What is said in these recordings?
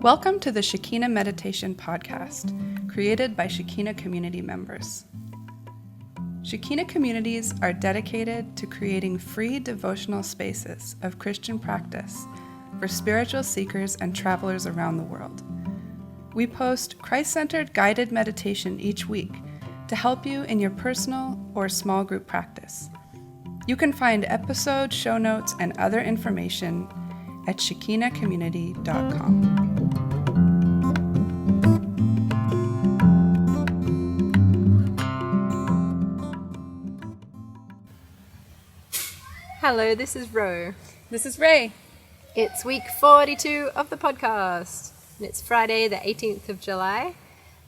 Welcome to the Shekina Meditation Podcast, created by Shekina community members. Shekina communities are dedicated to creating free devotional spaces of Christian practice for spiritual seekers and travelers around the world. We post Christ-centered guided meditation each week to help you in your personal or small group practice. You can find episode show notes and other information at shekinacommunity.com. Hello, this is Ro. This is Ray. It's week 42 of the podcast. And it's Friday, the 18th of July.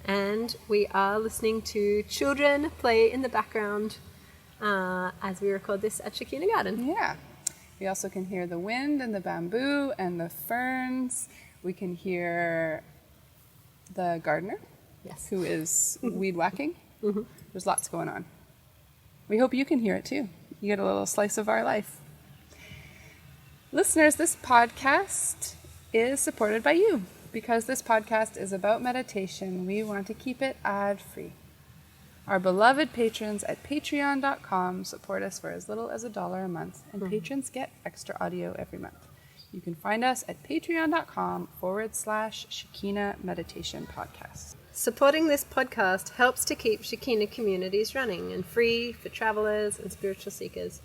And we are listening to children play in the background as we record this at Shekina Garden. Yeah. We also can hear the wind and the bamboo and the ferns. We can hear the gardener, Yes. who is weed whacking. Mm-hmm. There's lots going on. We hope you can hear it too. You get a little slice of our life. Listeners, this podcast is supported by you. Because this podcast is about meditation, we want to keep it ad-free. Our beloved patrons at patreon.com support us for as little as $1 a month, and patrons get extra audio every month. You can find us at patreon.com/Shekina Meditation Podcast. Supporting this podcast helps to keep Shekina communities running and free for travelers and spiritual seekers.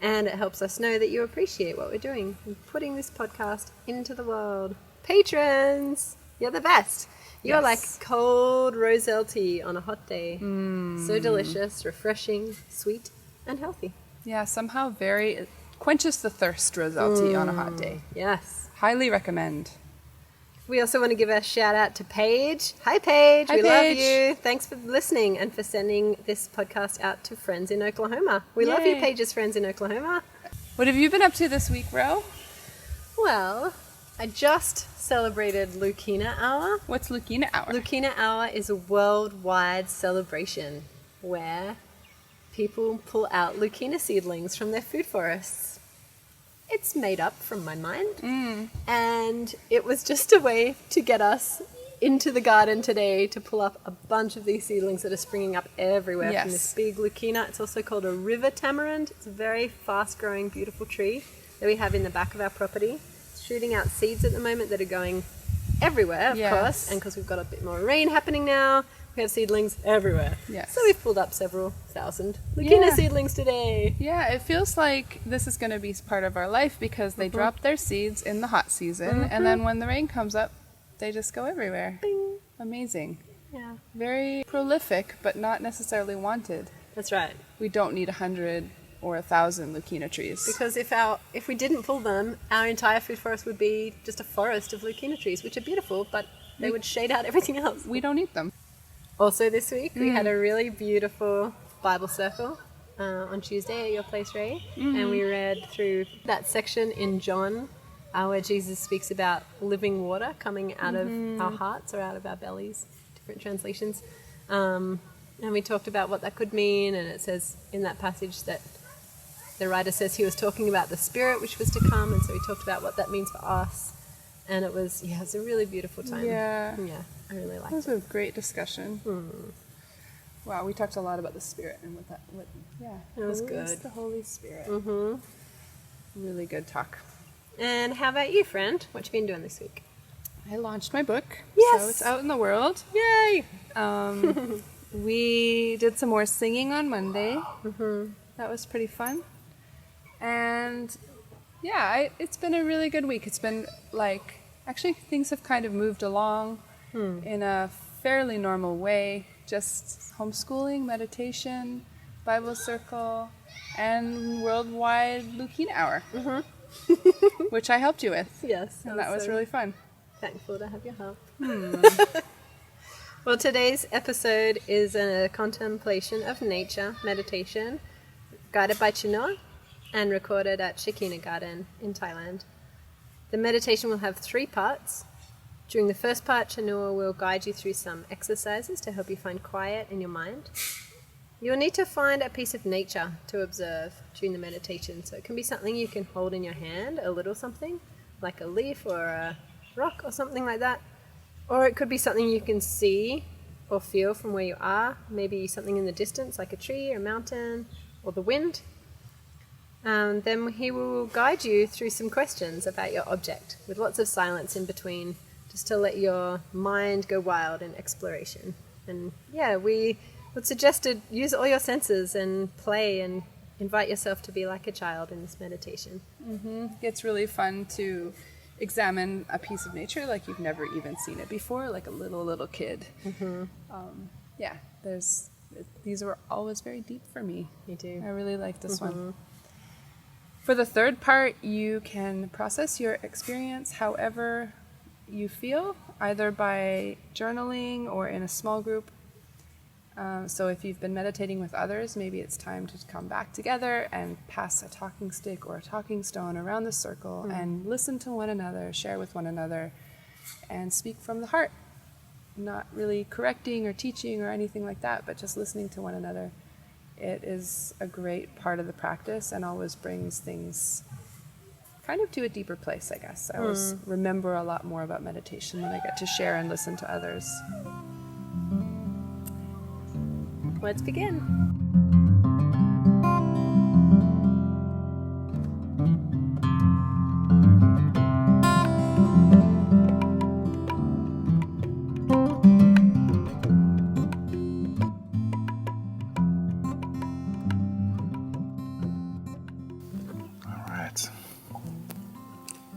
And it helps us know that you appreciate what we're doing and putting this podcast into the world. Patrons, you're the best. You're like cold roselle tea on a hot day. So delicious, refreshing, sweet, and healthy. Yeah, somehow it quenches the thirst roselle tea on a hot day. Yes. Highly recommend. We also want to give a shout out to Paige. Hi, Paige. Hi, we Paige. love you. Thanks for listening and for sending this podcast out to friends in Oklahoma. We love you, Yay. Paige's friends in Oklahoma. What have you been up to this week, Ro? Well, I just celebrated Leukena Hour. What's Leukena Hour? Leukena Hour is a worldwide celebration where people pull out leukena seedlings from their food forests. It's made up from my mind, and it was just a way to get us into the garden today to pull up a bunch of these seedlings that are springing up everywhere from this big leukena. It's also called a river tamarind. It's a very fast-growing, beautiful tree that we have in the back of our property. It's shooting out seeds at the moment that are going everywhere, of course, and because we've got a bit more rain happening now, we have seedlings everywhere. Yes. So we've pulled up several thousand leukena seedlings today. Yeah, it feels like this is going to be part of our life because they drop their seeds in the hot season, and then when the rain comes up, they just go everywhere. Bing. Amazing. Yeah. Very prolific, but not necessarily wanted. That's right. We don't need 100 or 1,000 leukena trees. Because if we didn't pull them, our entire food forest would be just a forest of leukena trees, which are beautiful, but they would shade out everything else. We don't need them. Also this week, we had a really beautiful Bible circle on Tuesday at your place, Ray, and we read through that section in John where Jesus speaks about living water coming out of our hearts or out of our bellies, different translations. And we talked about what that could mean, and it says in that passage that the writer says he was talking about the Spirit which was to come, and so he talked about what that means for us. And it was, it's a really beautiful time. Yeah. Yeah, I really liked It was it. a great discussion. Wow, we talked a lot about the Spirit and it was who is good. the Holy Spirit. Really good talk. And how about you, friend? What you been doing this week? I launched my book, Yes. so it's out in the world. Yay! We did some more singing on Monday. That was pretty fun. And it's been a really good week. It's been actually things have kind of moved along in a fairly normal way. Just homeschooling, meditation, Bible circle, and worldwide leukena hour, which I helped you with. Yes. And that was really fun. Thankful to have your help. Well, today's episode is a contemplation of nature meditation guided by Chinua and recorded at Shekina Garden in Thailand. The meditation will have 3 parts. During the first part, Chinua will guide you through some exercises to help you find quiet in your mind. You'll need to find a piece of nature to observe during the meditation. So it can be something you can hold in your hand, a little something, like a leaf or a rock or something like that. Or it could be something you can see or feel from where you are, maybe something in the distance like a tree or a mountain or the wind. Then he will guide you through some questions about your object with lots of silence in between, just to let your mind go wild in exploration. And yeah, we would suggest to use all your senses and play and invite yourself to be like a child in this meditation. It's really fun to examine a piece of nature like you've never even seen it before, like a little kid. Yeah, these were always very deep for me. Me too. I really like this one. For the third part, you can process your experience however you feel, either by journaling or in a small group. So if you've been meditating with others, maybe it's time to come back together and pass a talking stick or a talking stone around the circle and listen to one another, share with one another, and speak from the heart. Not really correcting or teaching or anything like that, but just listening to one another. It is a great part of the practice and always brings things kind of to a deeper place, I guess. I always remember a lot more about meditation when I get to share and listen to others. Let's begin.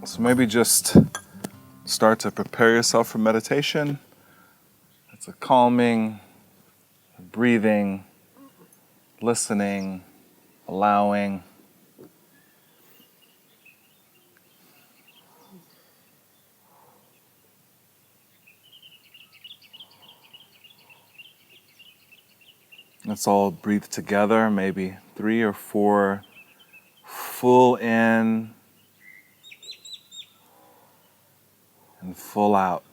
So maybe just start to prepare yourself for meditation. It's a calming, breathing, listening, allowing. Let's all breathe together, maybe 3 or 4 full in and full out.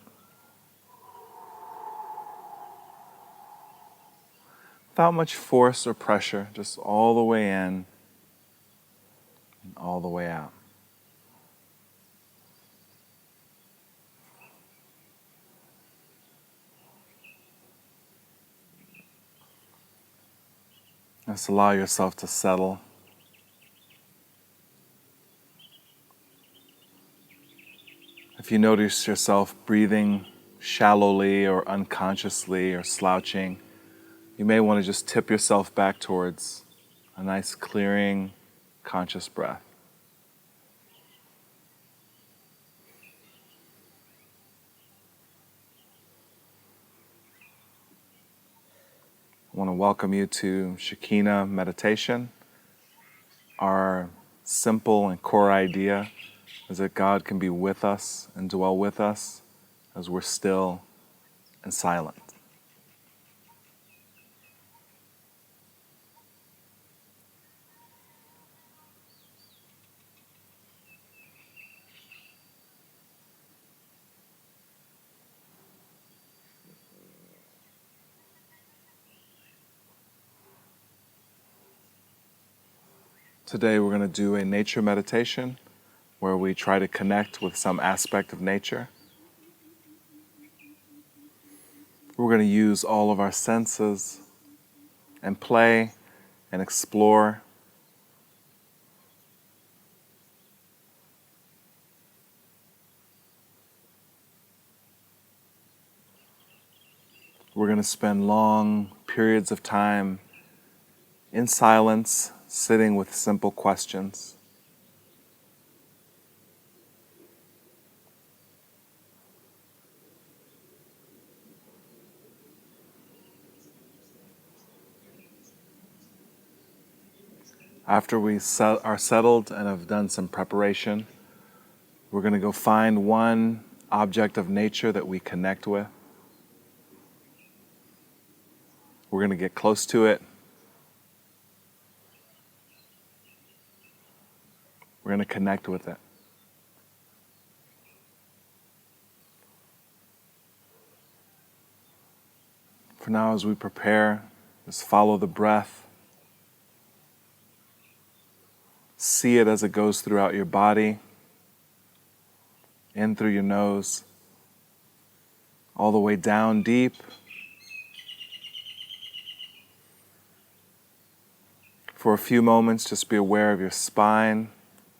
Without much force or pressure, just all the way in and all the way out. Just allow yourself to settle. If you notice yourself breathing shallowly or unconsciously or slouching, you may want to just tip yourself back towards a nice clearing, conscious breath. I want to welcome you to Shekina meditation. Our simple and core idea is that God can be with us and dwell with us as we're still and silent. Today we're going to do a nature meditation where we try to connect with some aspect of nature. We're going to use all of our senses and play and explore. We're going to spend long periods of time in silence, sitting with simple questions. After we are settled and have done some preparation, we're going to go find one object of nature that we connect with. We're going to get close to it. We're going to connect with it. For now, as we prepare, just follow the breath. See it as it goes throughout your body. in through your nose, all the way down deep. For a few moments, just be aware of your spine,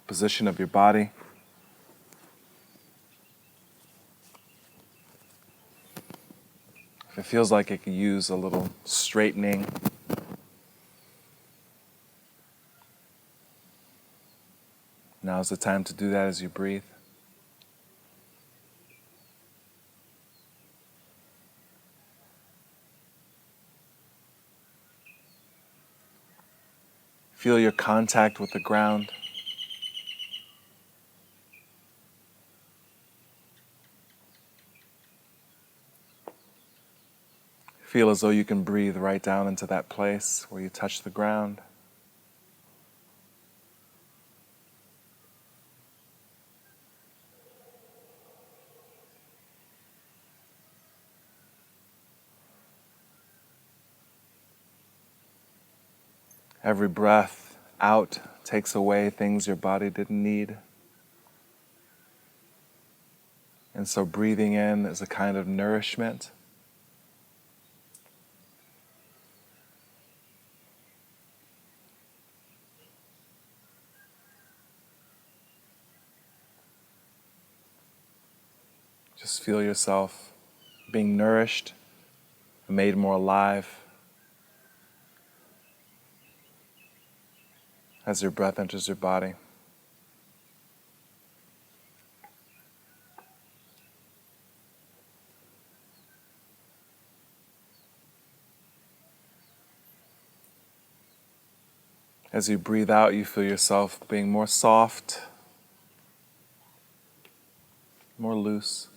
position of your body. If it feels like it could use a little straightening, now's the time to do that as you breathe. Feel your contact with the ground. Feel as though you can breathe right down into that place where you touch the ground. Every breath out takes away things your body didn't need. And so breathing in is a kind of nourishment. Just feel yourself being nourished, made more alive as your breath enters your body. As you breathe out, you feel yourself being more soft, more loose.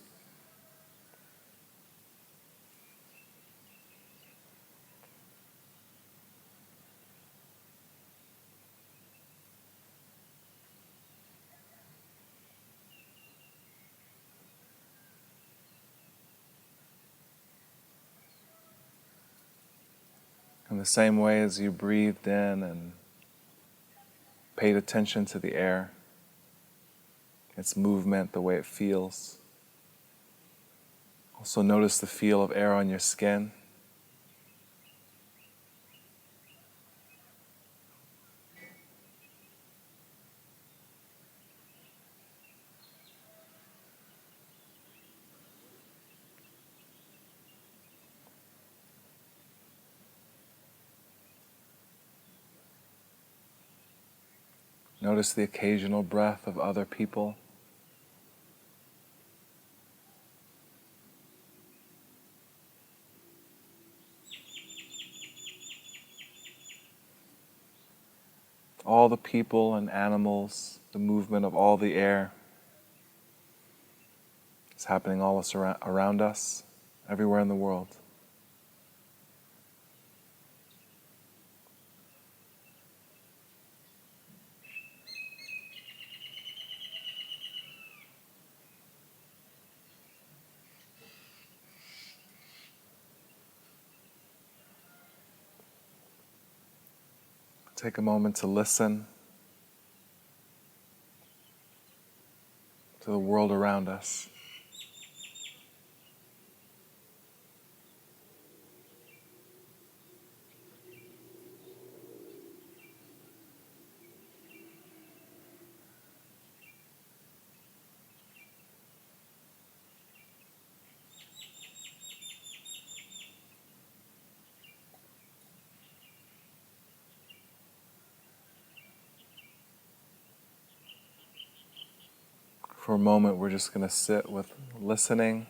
In the same way as you breathed in and paid attention to the air, its movement, the way it feels. Also notice the feel of air on your skin. Notice the occasional breath of other people. All the people and animals, the movement of all the air. It's happening all around us, everywhere in the world. Take a moment to listen to the world around us. For a moment, we're just going to sit with listening.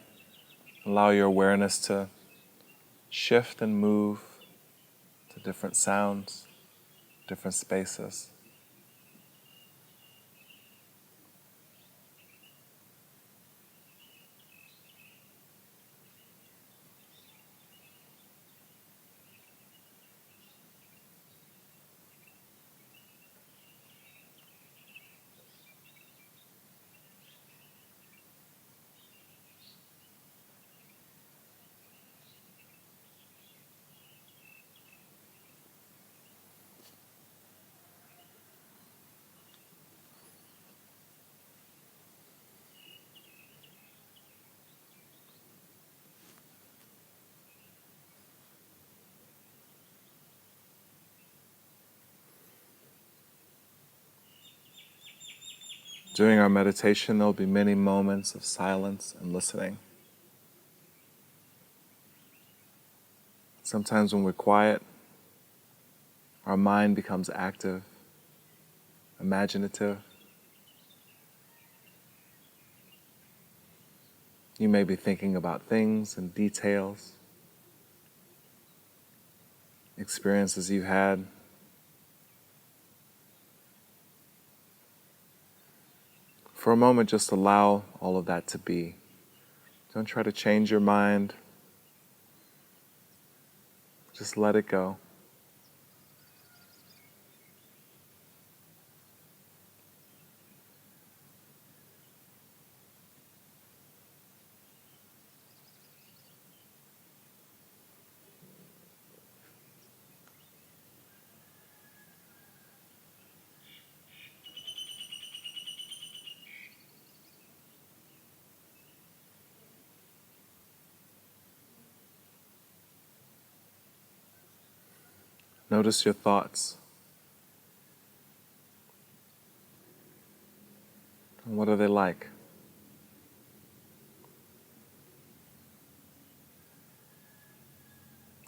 Allow your awareness to shift and move to different sounds, different spaces. During our meditation, there'll be many moments of silence and listening. Sometimes when we're quiet, our mind becomes active, imaginative. You may be thinking about things and details, experiences you had. For a moment, just allow all of that to be. Don't try to change your mind. Just let it go. Notice your thoughts. And what are they like?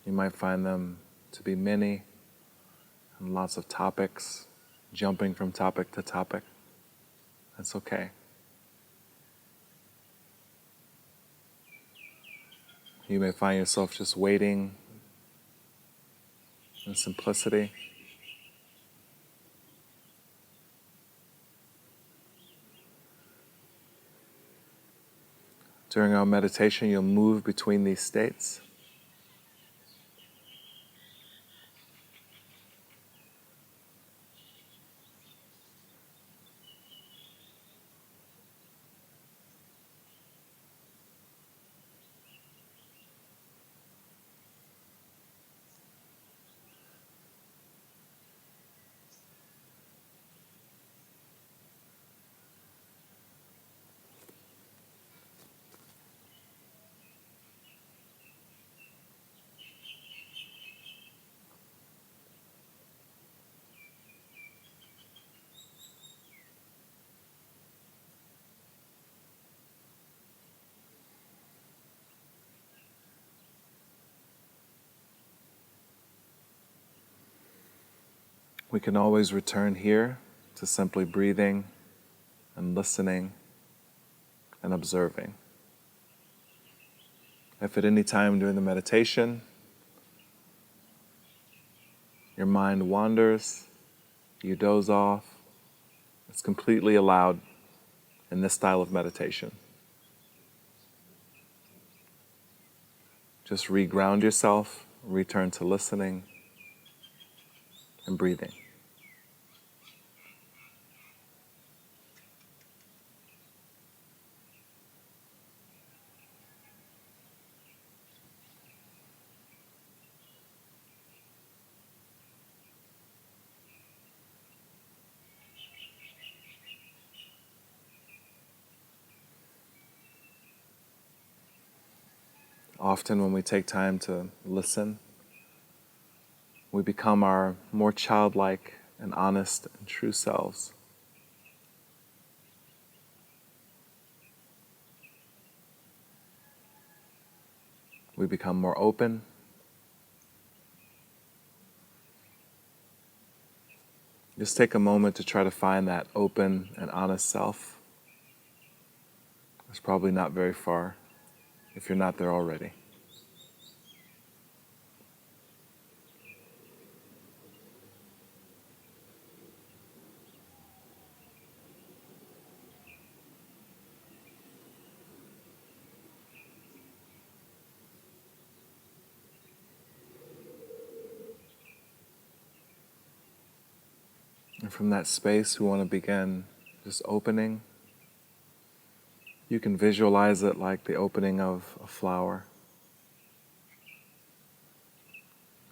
You might find them to be many and lots of topics, jumping from topic to topic. That's okay. You may find yourself just waiting in simplicity. During our meditation, you'll move between these states. We can always return here to simply breathing and listening and observing. If at any time during the meditation your mind wanders, you doze off, it's completely allowed in this style of meditation. Just reground yourself, return to listening and breathing. Often when we take time to listen, we become our more childlike and honest and true selves. We become more open. Just take a moment to try to find that open and honest self. It's probably not very far if you're not there already. And from that space, we want to begin just opening. You can visualize it like the opening of a flower.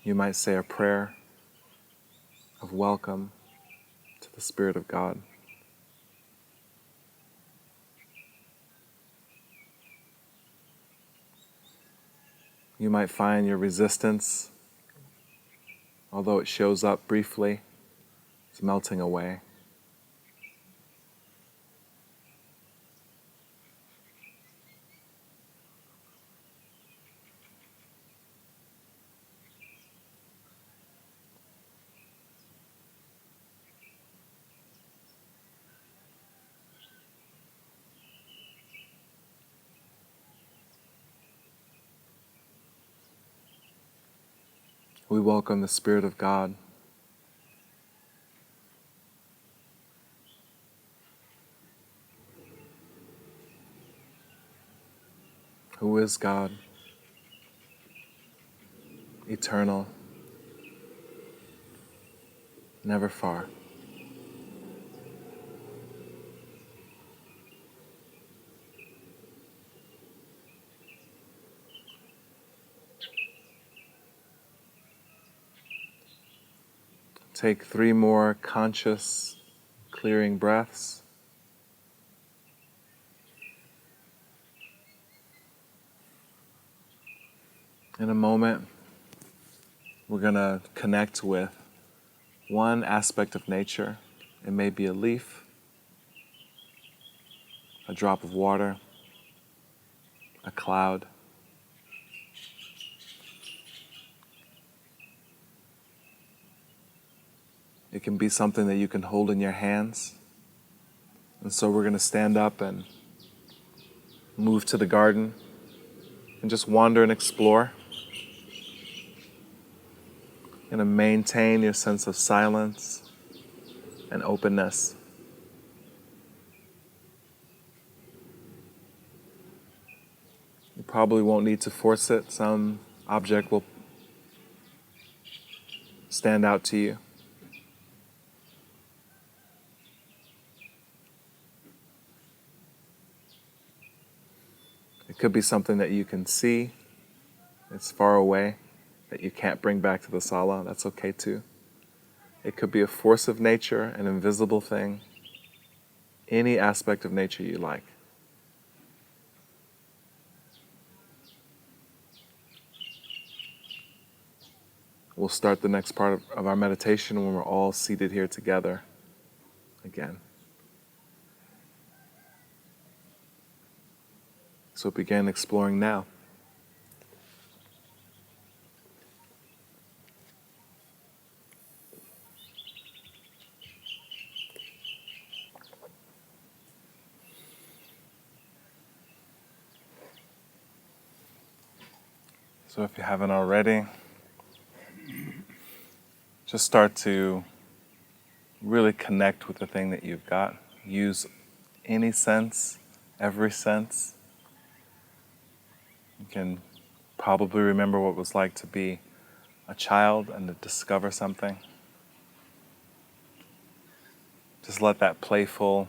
You might say a prayer of welcome to the Spirit of God. You might find your resistance, although it shows up briefly, is melting away. We welcome the Spirit of God. Who is God, eternal, never far. Take 3 more conscious, clearing breaths. In a moment, we're going to connect with one aspect of nature. It may be a leaf, a drop of water, a cloud. It can be something that you can hold in your hands. And so we're going to stand up and move to the garden and just wander and explore. You're going to maintain your sense of silence and openness. You probably won't need to force it. Some object will stand out to you. It could be something that you can see. It's far away, that you can't bring back to the sala. That's okay too. It could be a force of nature, an invisible thing, any aspect of nature you like. We'll start the next part of our meditation when we're all seated here together again. So begin exploring now. So if you haven't already, just start to really connect with the thing that you've got. Use any sense, every sense. You can probably remember what it was like to be a child and to discover something. Just let that playful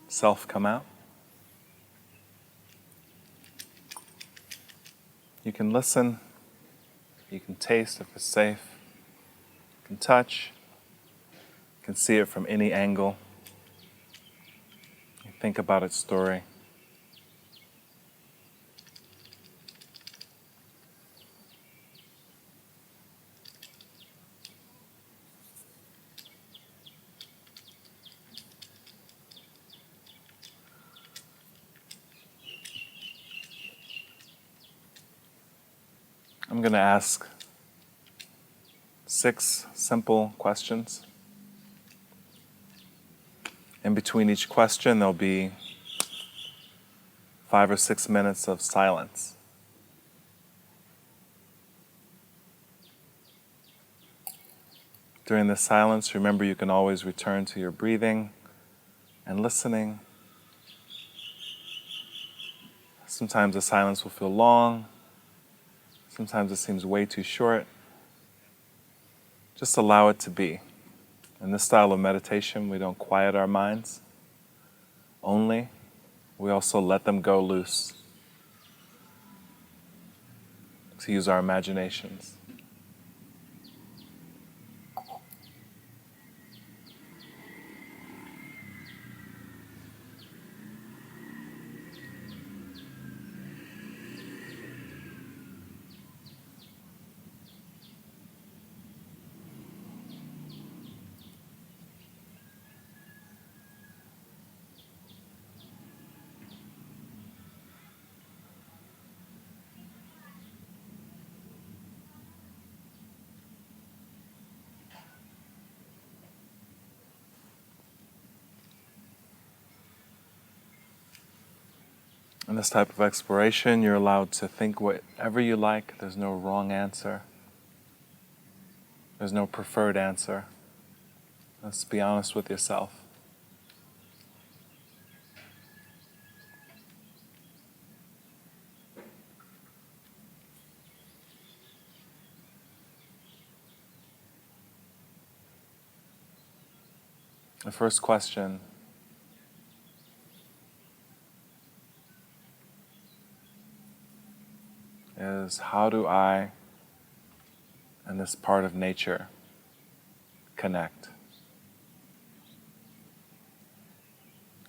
self come out. You can listen, you can taste if it's safe, you can touch, you can see it from any angle. You think about its story. I'm going to ask 6 simple questions. In between each question, there'll be 5 or 6 minutes of silence. During this silence, remember you can always return to your breathing and listening. Sometimes the silence will feel long. Sometimes it seems way too short. Just allow it to be. In this style of meditation, we don't quiet our minds only. We also let them go loose to use our imaginations. In this type of exploration, you're allowed to think whatever you like. There's no wrong answer. There's no preferred answer. Let's be honest with yourself. The first question is, how do I and this part of nature connect?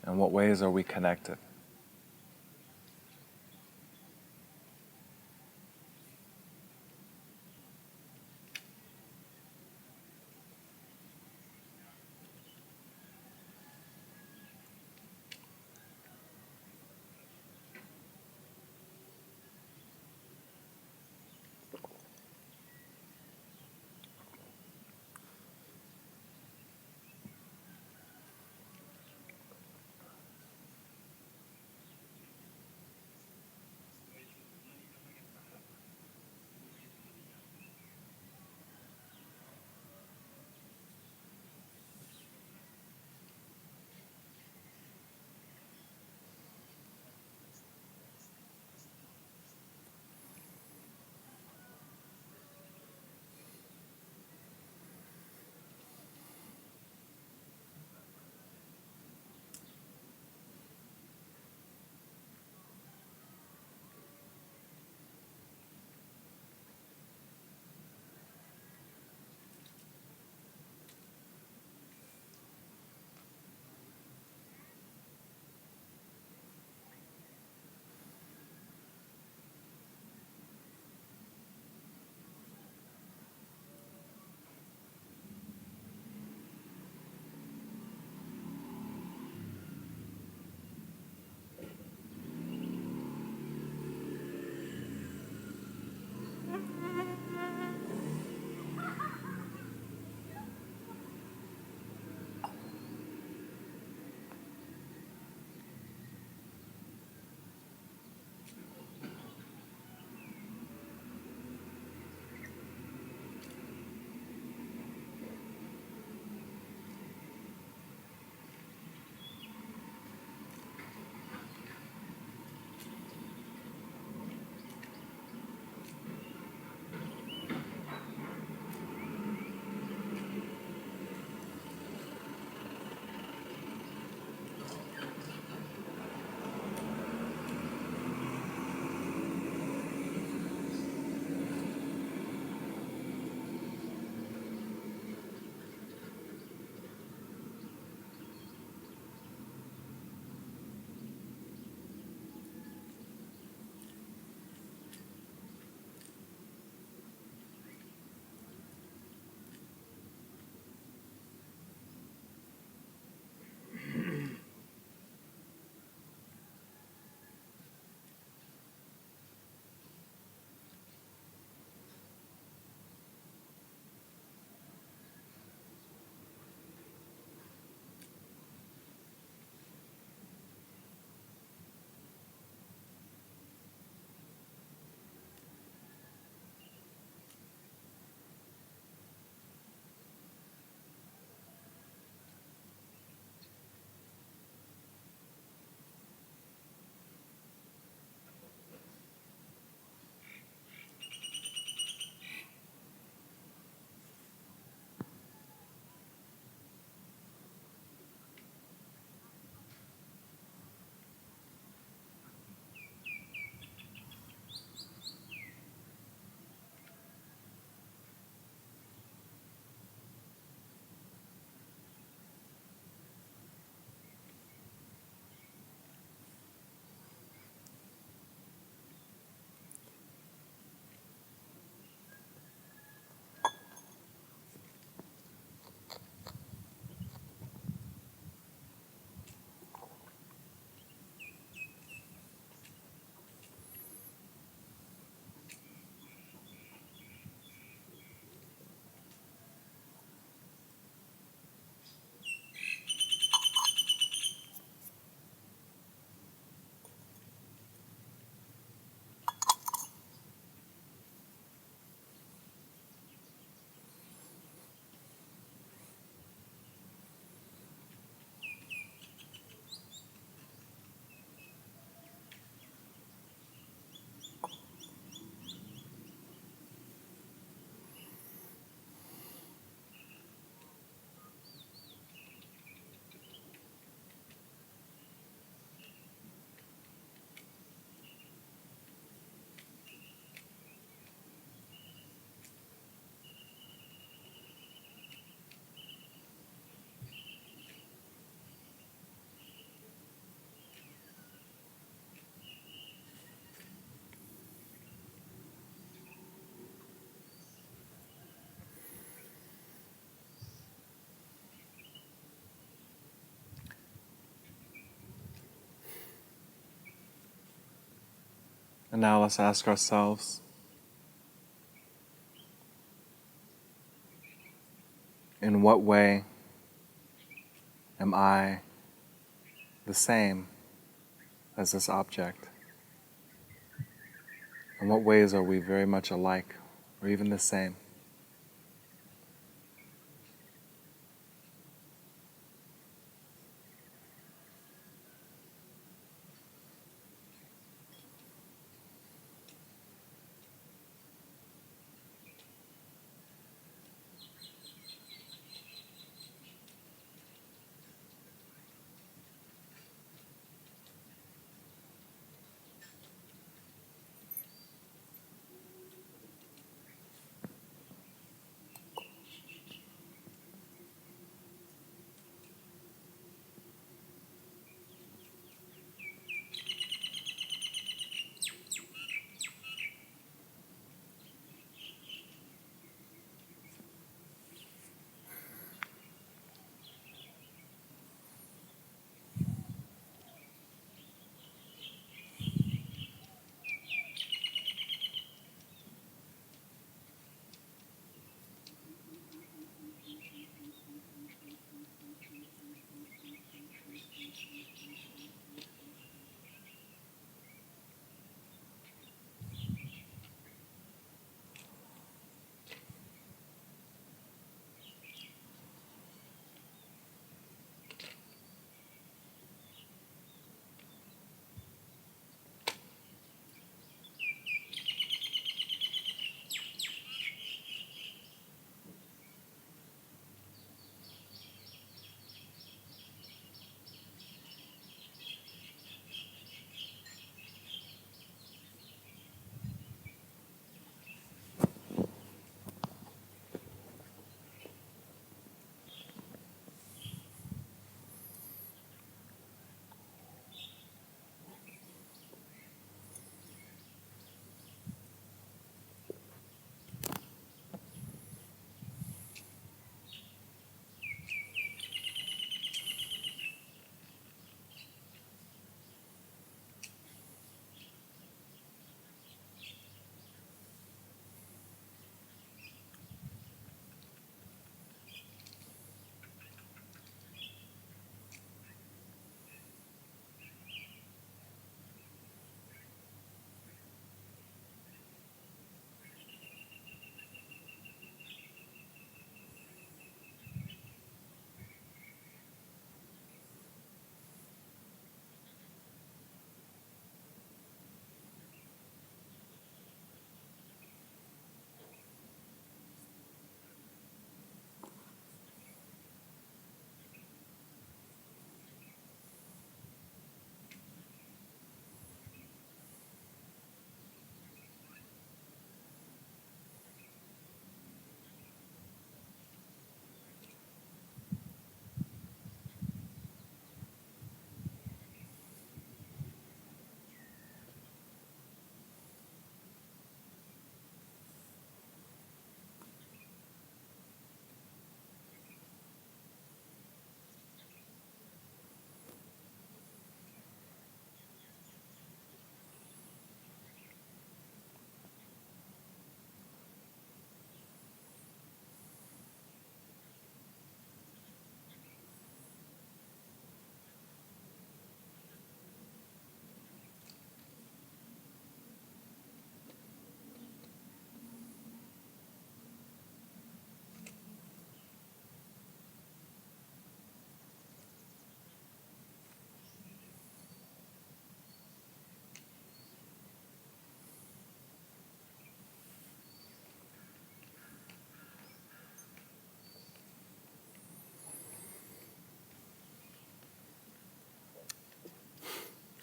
In what ways are we connected? And now let's ask ourselves, in what way am I the same as this object? In what ways are we very much alike, or even the same?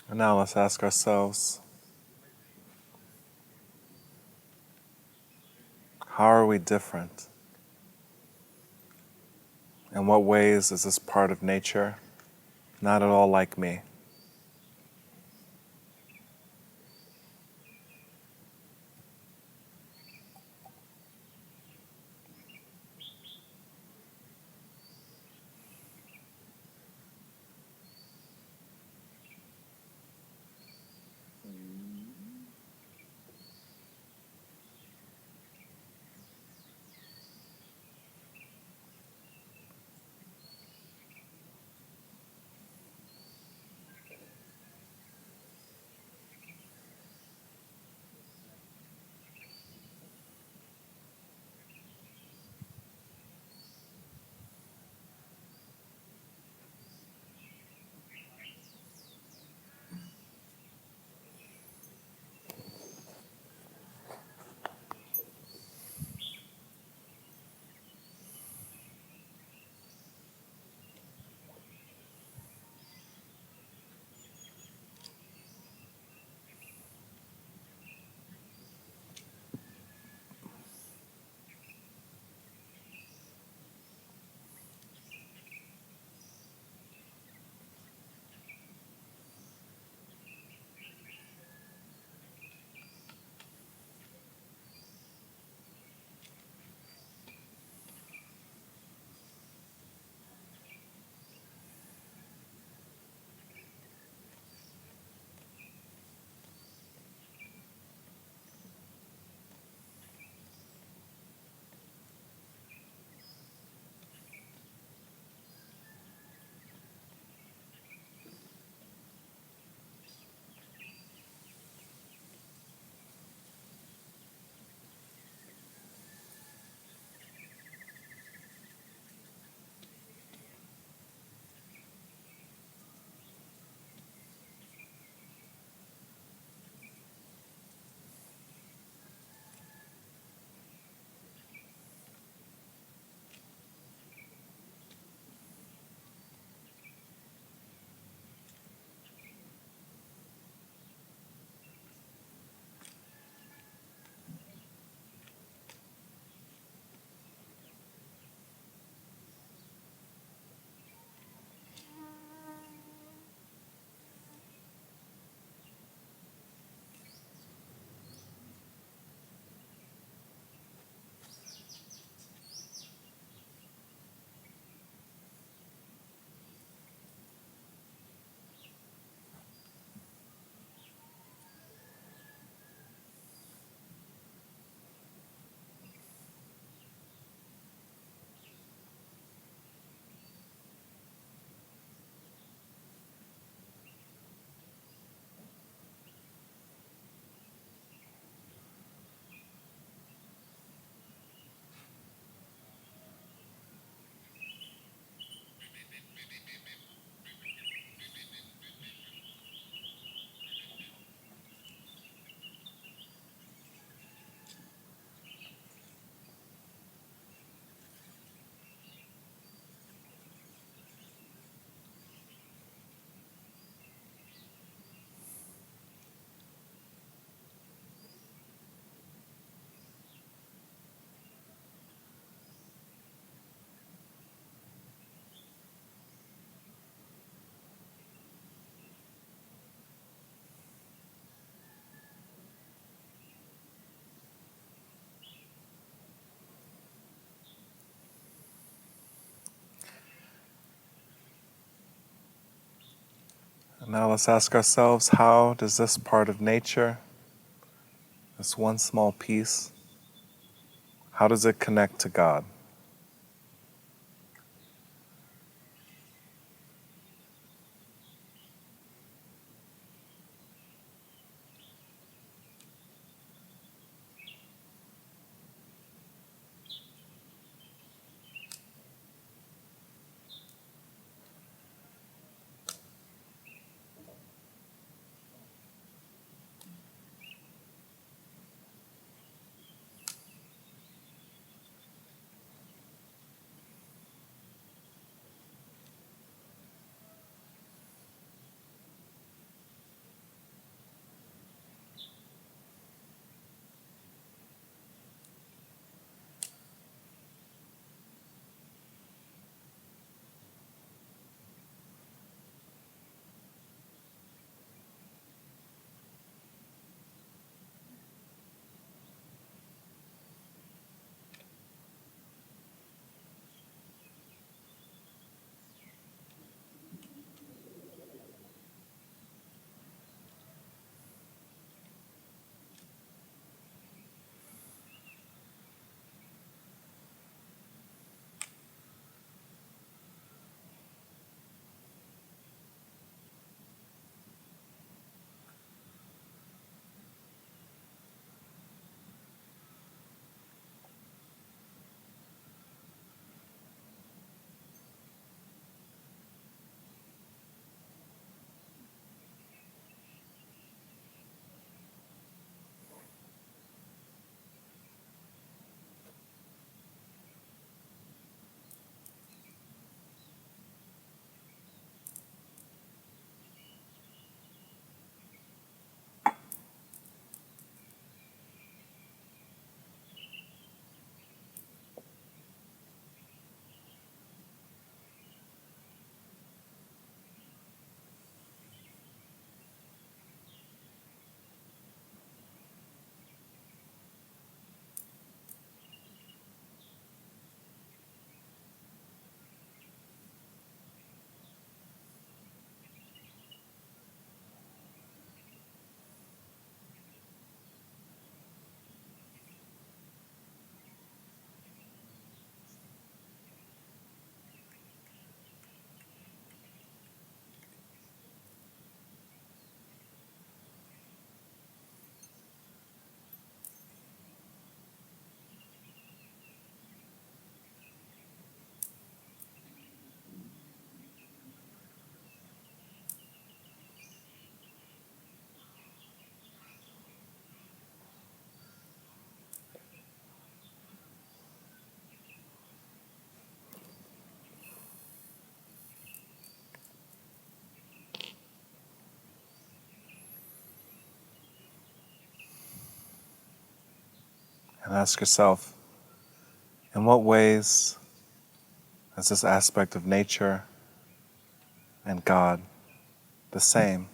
And now let's ask ourselves, how are we different? In what ways is this part of nature not at all like me? Now let's ask ourselves, how does this part of nature, this one small piece, how does it connect to God? And ask yourself, in what ways is this aspect of nature and God the same?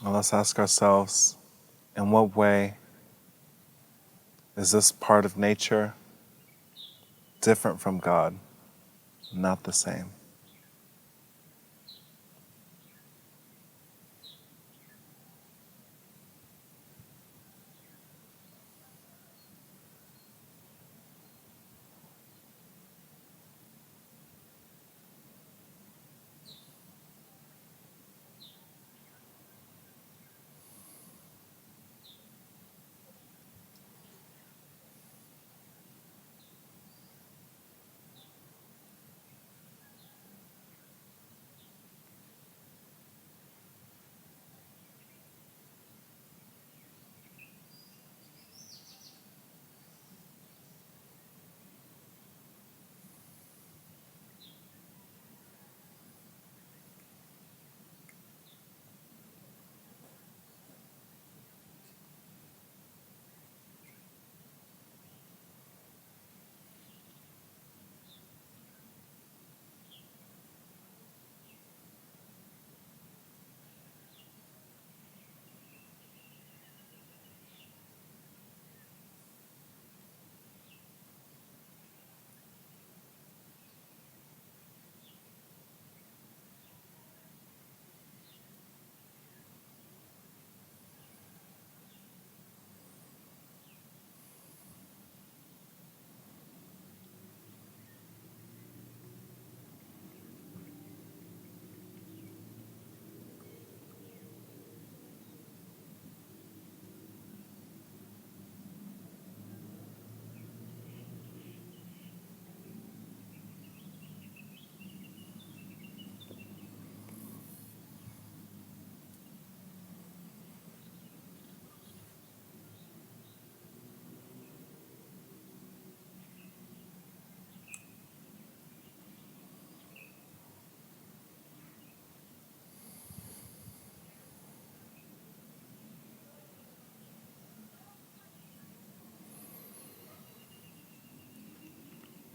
And let's ask ourselves, in what way is this part of nature different from God, not the same?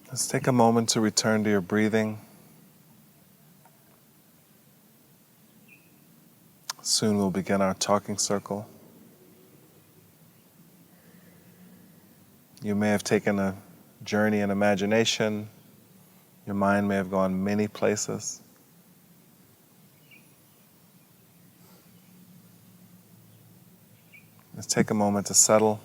Let's take a moment to return to your breathing. Soon we'll begin our talking circle. You may have taken a journey in imagination. Your mind may have gone many places. Let's take a moment to settle.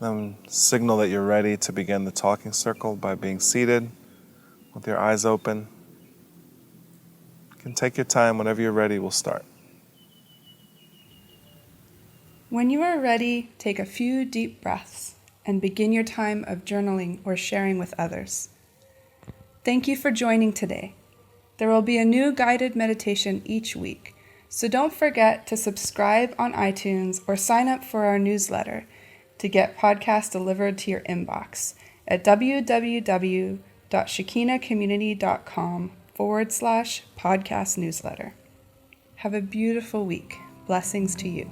Then signal that you're ready to begin the talking circle by being seated with your eyes open. You can take your time. Whenever you're ready, we'll start. When you are ready, take a few deep breaths and begin your time of journaling or sharing with others. Thank you for joining today. There will be a new guided meditation each week, so don't forget to subscribe on iTunes or sign up for our newsletter to get podcasts delivered to your inbox at www.shekinacommunity.com/podcast newsletter. Have a beautiful week. Blessings to you.